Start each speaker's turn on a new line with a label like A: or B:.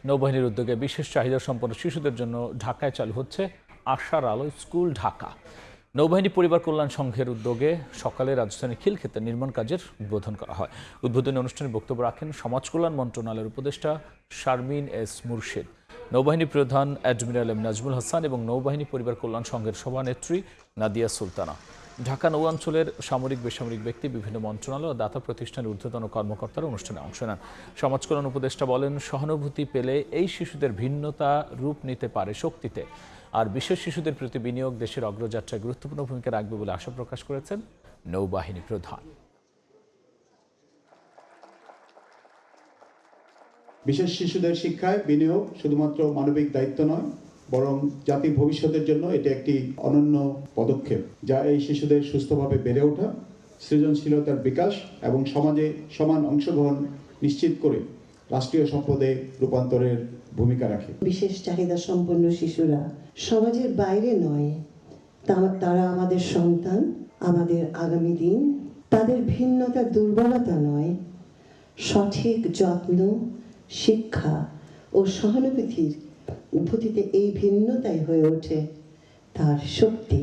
A: নৌবাহিনীর উদ্যোগে বিশেষ চাহিদা সম্পন্ন শিশুদের জন্য ঢাকায় চালু হচ্ছে আশার আলো স্কুল ঢাকা। নৌবাহিনী পরিবার কল্যাণ সংঘের উদ্যোগে সকালে রাজধানীর খিলক্ষেতে নির্মাণ কাজের উদ্বোধন করা হয়। উদ্বোধনী অনুষ্ঠানে বক্তব্য রাখেন সমাজ কল্যাণ মন্ত্রণালয়ের উপদেষ্টা শারমিন এস মুর্শিদ, নৌবাহিনী প্রধান অ্যাডমিরাল এম নাজমুল হাসান এবং নৌবাহিনী পরিবার কল্যাণ সংঘের সভানেত্রী নাদিয়া সুলতানা। ঢাকা নৌ অঞ্চলের সামরিক বেসামরিক ব্যক্তি, বিভিন্ন মন্ত্রণালয় ও দাতা প্রতিষ্ঠানের ঊর্ধ্বতন কর্মকর্তারা অনুষ্ঠানে অংশ নেন। সমাজ কল্যাণ উপদেষ্টা বলেন, সহানুভূতি পেলে এই শিশুদের ভিন্নতা রূপ নিতে পারে শক্তিতে। আর বিশেষ শিশুদের প্রতি বিনিয়োগ দেশের অগ্রযাত্রায় গুরুত্বপূর্ণ ভূমিকা রাখবে বলে আশা প্রকাশ করেছেন নৌবাহিনী প্রধান।
B: বিশেষ শিশুদের শিক্ষায় বিনিয়োগ শুধুমাত্র মানবিক দায়িত্ব নয়, বরং জাতির ভবিষ্যতের জন্য এটি একটি অনন্য পদক্ষেপ, যা এই শিশুদের সুস্থভাবে বেড়ে ওঠা, সৃজনশীলতার বিকাশ এবং সমাজে সমান অংশগ্রহণ নিশ্চিত করে রাষ্ট্রীয় সম্পদে রূপান্তরের ভূমিকা রাখে।
C: বিশেষ চাহিদা সম্পন্ন শিশুরা সমাজের বাইরে নয়, তারা আমাদের সন্তান, আমাদের আগামী দিন। তাদের ভিন্নতা দুর্বলতা নয়, সঠিক যত্ন, শিক্ষা ও সহানুভূতিতে এই ভিন্নতাই হয়ে ওঠে তার শক্তি।